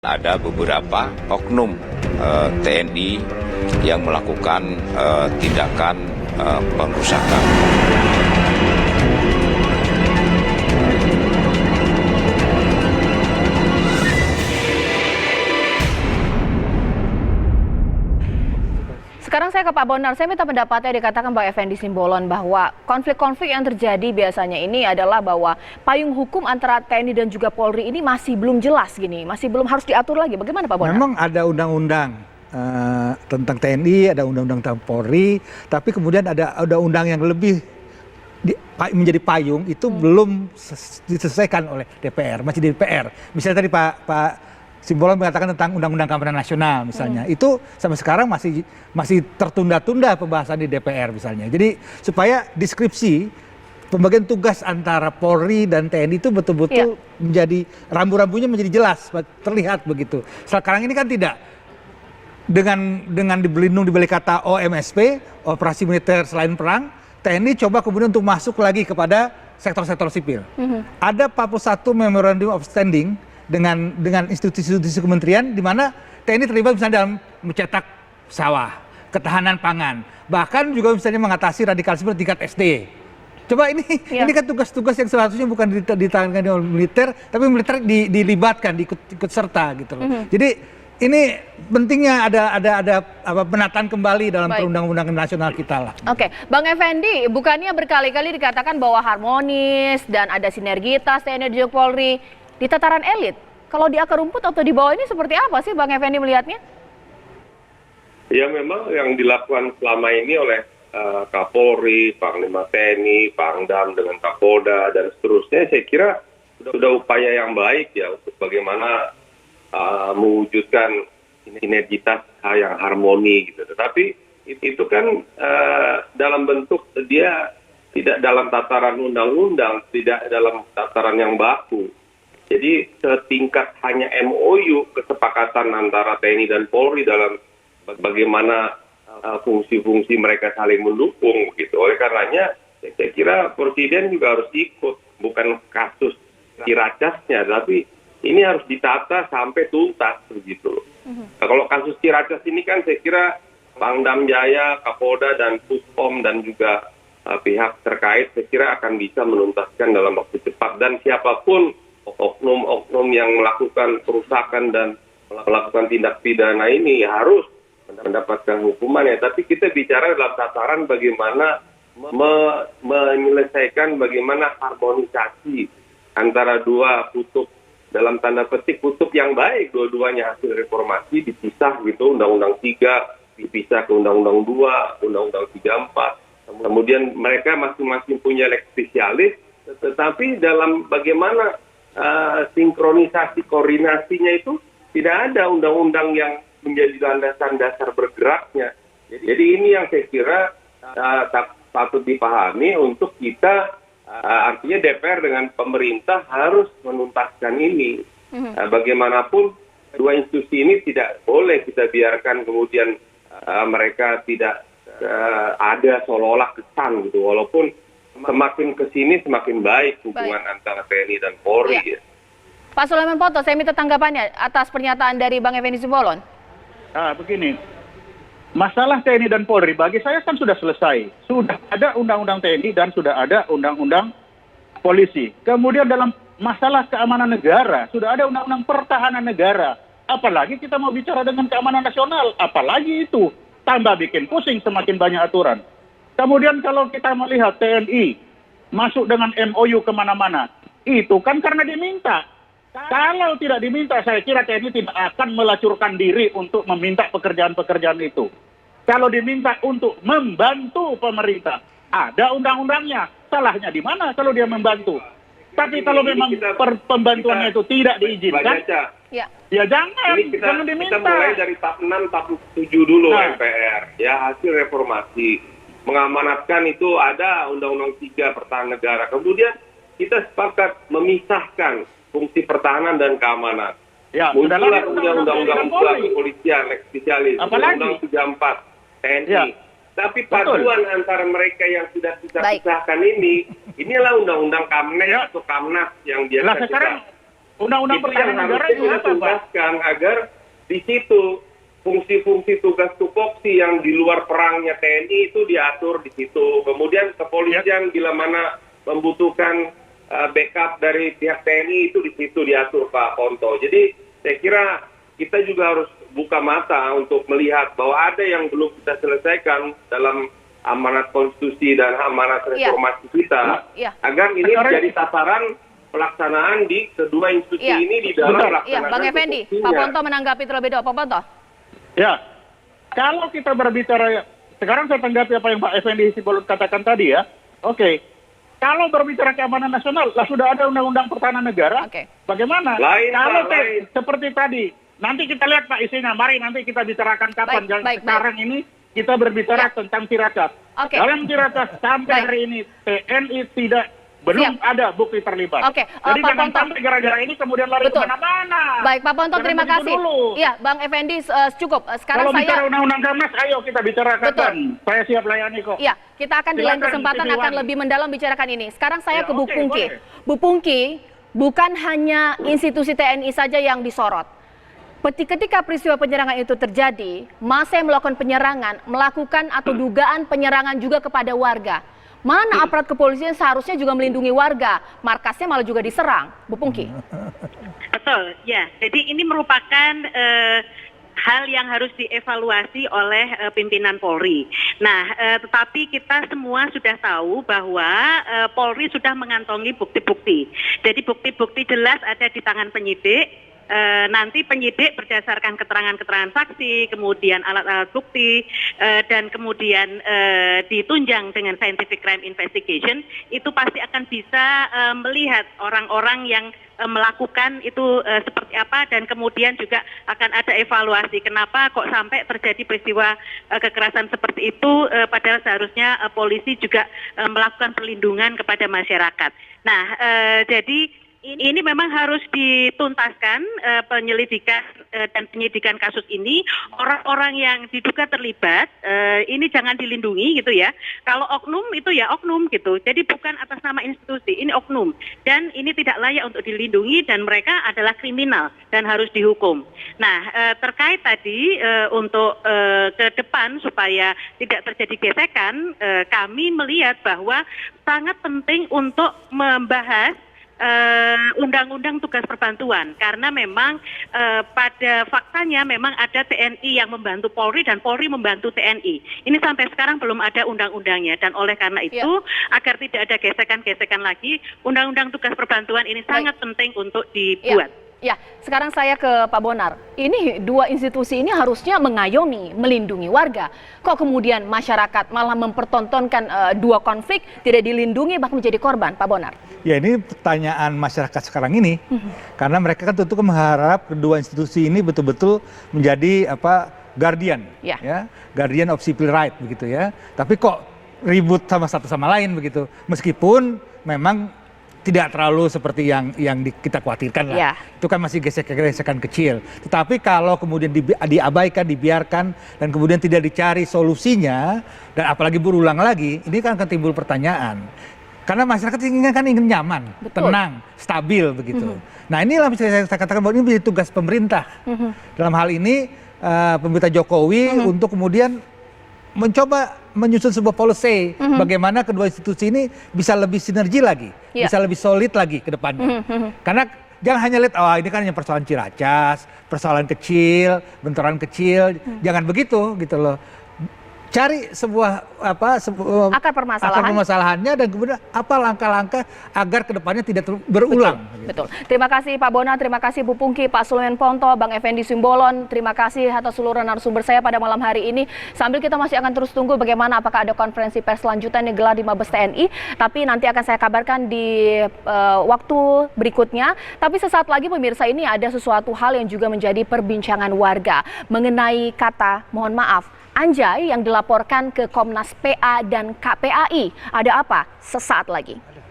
Ada beberapa oknum TNI yang melakukan tindakan pengerusakan. Sekarang saya ke Pak Bonar, saya minta pendapatnya. Dikatakan Bang Effendi Simbolon bahwa konflik-konflik yang terjadi biasanya ini adalah bahwa payung hukum antara TNI dan juga Polri ini masih belum jelas gini, masih belum harus diatur lagi. Bagaimana Pak Bonar? Memang ada undang-undang tentang TNI, ada undang-undang tentang Polri, tapi kemudian ada undang yang lebih menjadi payung itu belum diselesaikan oleh DPR, masih di DPR. Misalnya tadi Pak Simbolon mengatakan tentang Undang-Undang Keamanan Nasional misalnya, itu sampai sekarang masih tertunda-tunda pembahasan di DPR misalnya. Jadi supaya deskripsi pembagian tugas antara Polri dan TNI itu betul-betul menjadi rambu-rambunya menjadi jelas, terlihat begitu. Sekarang ini kan tidak. Dengan berlindung di balik kata OMSP, operasi militer selain perang, TNI coba kemudian untuk masuk lagi kepada sektor-sektor sipil. Ada 41 Memorandum of Standing dengan institusi-institusi kementerian di mana TNI terlibat misalnya dalam mencetak sawah, ketahanan pangan, bahkan juga misalnya mengatasi radikalisme tingkat SD. Coba ini kan tugas-tugas yang seharusnya bukan ditangani oleh militer, tapi militer dilibatkan, ikut serta gitu loh. Jadi ini pentingnya ada penataan kembali dalam perundang-undangan nasional kita lah. Oke, Bang Effendi, bukannya berkali-kali dikatakan bahwa harmonis dan ada sinergitas TNI dan juga Polri di tataran elit. Kalau di akar rumput atau di bawah ini seperti apa sih Bang Effendi melihatnya? Ya memang yang dilakukan selama ini oleh Kapolri, Panglima TNI, Pangdam dengan Kapolda dan seterusnya, saya kira sudah upaya yang baik ya untuk bagaimana mewujudkan sinergitas yang harmoni gitu. Tetapi itu kan dalam bentuk dia tidak dalam tataran undang-undang, tidak dalam tataran yang baku. Jadi setingkat hanya MOU, kesepakatan antara TNI dan Polri dalam bagaimana fungsi-fungsi mereka saling mendukung gitu. Oleh karenanya saya kira Presiden juga harus ikut, bukan kasus Ciracasnya, tapi ini harus ditata sampai tuntas begitu. Nah, kalau kasus Ciracas ini kan saya kira Pangdam Jaya, Kapolda dan Puspom dan juga pihak terkait saya kira akan bisa menuntaskan dalam waktu cepat, dan siapapun oknum-oknum yang melakukan perusakan dan melakukan tindak pidana ini harus mendapatkan hukuman ya. Tapi kita bicara dalam tataran bagaimana menyelesaikan bagaimana harmonisasi antara dua kutub, dalam tanda petik kutub yang baik, dua-duanya hasil reformasi dipisah gitu, Undang-Undang 3 dipisah ke Undang-Undang 2, Undang-Undang 34. Kemudian mereka masing-masing punya lex specialis, tetapi dalam bagaimana sinkronisasi koordinasinya itu tidak ada undang-undang yang menjadi landasan dasar bergeraknya. Jadi ini yang saya kira patut dipahami untuk kita, artinya DPR dengan pemerintah harus menuntaskan ini. Bagaimanapun dua institusi ini tidak boleh kita biarkan kemudian mereka tidak ada seolah-olah kesan gitu, walaupun semakin kesini semakin baik hubungan antara TNI dan Polri. Ya. Pak Sulaiman Poto, saya minta tanggapannya atas pernyataan dari Bang Effendi Simbolon. Begini, masalah TNI dan Polri bagi saya kan sudah selesai. Sudah ada undang-undang TNI dan sudah ada undang-undang polisi. Kemudian dalam masalah keamanan negara, sudah ada undang-undang pertahanan negara. Apalagi kita mau bicara dengan keamanan nasional, apalagi itu. Tambah bikin pusing semakin banyak aturan. Kemudian kalau kita melihat TNI masuk dengan MOU kemana-mana, itu kan karena diminta. Kalau tidak diminta, saya kira TNI tidak akan melacurkan diri untuk meminta pekerjaan-pekerjaan itu. Kalau diminta untuk membantu pemerintah, ada undang-undangnya. Salahnya di mana kalau dia membantu? Tapi kalau memang pembantuannya itu tidak diizinkan, ya jangan diminta. Kita mulai dari tahap 6, tahap 7 dulu MPR. Ya, hasil reformasi. Mengamanatkan itu ada Undang-Undang 3 Pertahanan Negara. Kemudian kita sepakat memisahkan fungsi pertahanan dan keamanan. Ya, muncullah kemudian Undang-Undang Kepolisian, lex specialis, Undang-Undang 34 TNI. Ya. Tapi paduan antara mereka yang sudah kita pisahkan inilah Undang-Undang Kamnes atau Kamnas yang biasa kita Undang-undang Itu yang pertahanan negara harusnya itu apa, Pak? dituntaskan agar di situ fungsi-fungsi tugas tupoksi yang di luar perangnya TNI itu diatur di situ. Kemudian kepolisian bila mana membutuhkan backup dari pihak TNI itu di situ diatur, Pak Ponto. Jadi saya kira kita juga harus buka mata untuk melihat bahwa ada yang belum kita selesaikan dalam amanat konstitusi dan amanat reformasi kita, agar ini menjadi sasaran pelaksanaan di kedua institusi ini di dalam pelaksanaan. Bang Effendi, Pak Ponto menanggapi terlebih dahulu, Pak Ponto. Ya, kalau kita berbicara, sekarang saya tanggapi apa yang Pak Effendi Simbolon katakan tadi ya. Oke, kalau berbicara keamanan nasional, lah sudah ada undang-undang pertahanan negara. Bagaimana? Kalau seperti tadi, nanti kita lihat Pak isinya. Mari nanti kita bicarakan kapan. Sekarang ini kita berbicara tentang Ciracas. Dalam Ciracas sampai hari ini TNI belum ada bukti terlibat. Jadi Pak jangan Ponto, sampai gara-gara ini kemudian lari kemana-mana. Baik, Pak Ponto, terima kasih. Iya, Bang Effendi, cukup. Sekarang kalau bicara undang-undang Kamnas, ayo kita bicarakan. Saya siap layani kok. Iya, kita akan di lain kesempatan akan lebih mendalam bicarakan ini. Sekarang saya ke Bu Pungki. Bu Pungki, bukan hanya institusi TNI saja yang disorot. Ketika peristiwa penyerangan itu terjadi, massa yang melakukan penyerangan, melakukan atau dugaan penyerangan juga kepada warga. Mana aparat kepolisian seharusnya juga melindungi warga, markasnya malah juga diserang. Bu Pungki. Betul, ya. Jadi ini merupakan hal yang harus dievaluasi oleh pimpinan Polri. Nah, tetapi kita semua sudah tahu bahwa Polri sudah mengantongi bukti-bukti. Jadi bukti-bukti jelas ada di tangan penyidik. Nanti penyidik berdasarkan keterangan-keterangan saksi, kemudian alat-alat bukti, dan kemudian ditunjang dengan scientific crime investigation, itu pasti akan bisa melihat orang-orang yang melakukan itu seperti apa, dan kemudian juga akan ada evaluasi kenapa kok sampai terjadi peristiwa kekerasan seperti itu, padahal seharusnya polisi juga melakukan perlindungan kepada masyarakat. Nah, jadi ini memang harus dituntaskan penyelidikan dan penyidikan kasus ini. Orang-orang yang diduga terlibat ini jangan dilindungi gitu ya. Kalau oknum itu ya oknum gitu. Jadi bukan atas nama institusi, ini oknum. Dan ini tidak layak untuk dilindungi dan mereka adalah kriminal dan harus dihukum. Nah, terkait tadi untuk ke depan supaya tidak terjadi gesekan, kami melihat bahwa sangat penting untuk membahas undang-undang tugas perbantuan, karena memang pada faktanya memang ada TNI yang membantu Polri dan Polri membantu TNI. Ini sampai sekarang belum ada undang-undangnya, dan oleh karena itu agar tidak ada gesekan-gesekan lagi, undang-undang tugas perbantuan ini sangat penting untuk dibuat. Ya, sekarang saya ke Pak Bonar. Ini dua institusi ini harusnya mengayomi, melindungi warga. Kok kemudian masyarakat malah mempertontonkan dua konflik, tidak dilindungi, bahkan menjadi korban, Pak Bonar? Ya, ini pertanyaan masyarakat sekarang ini. Karena mereka kan tentu mengharap kedua institusi ini betul-betul menjadi guardian, ya, guardian of civil right begitu ya. Tapi kok ribut sama satu sama lain begitu. Meskipun memang tidak terlalu seperti yang kita khawatirkan lah. Itu kan masih gesekan-gesekan kecil. Tetapi kalau kemudian diabaikan, dibiarkan, dan kemudian tidak dicari solusinya, dan apalagi berulang lagi, ini kan akan timbul pertanyaan. Karena masyarakat ingin nyaman, tenang, stabil begitu. Nah, inilah saya katakan bahwa ini menjadi tugas pemerintah. Dalam hal ini pemerintah Jokowi untuk kemudian mencoba menyusun sebuah policy bagaimana kedua institusi ini bisa lebih sinergi lagi, bisa lebih solid lagi ke depannya. Karena jangan hanya lihat, oh ini kan hanya persoalan Ciracas, persoalan kecil, benturan kecil, jangan begitu gitu loh. Cari sebuah akar permasalahannya, dan kemudian apa langkah-langkah agar kedepannya tidak berulang. Betul. Terima kasih Pak Bona, terima kasih Bu Pungki, Pak Sulaiman Ponto, Bang Effendi Simbolon. Terima kasih atas seluruh narasumber saya pada malam hari ini. Sambil kita masih akan terus tunggu bagaimana apakah ada konferensi pers selanjutnya yang digelar di Mabes TNI. Tapi nanti akan saya kabarkan di waktu berikutnya. Tapi sesaat lagi pemirsa, ini ada sesuatu hal yang juga menjadi perbincangan warga mengenai kata mohon maaf Anjay yang dilaporkan ke Komnas PA dan KPAI. Ada apa? Sesaat lagi.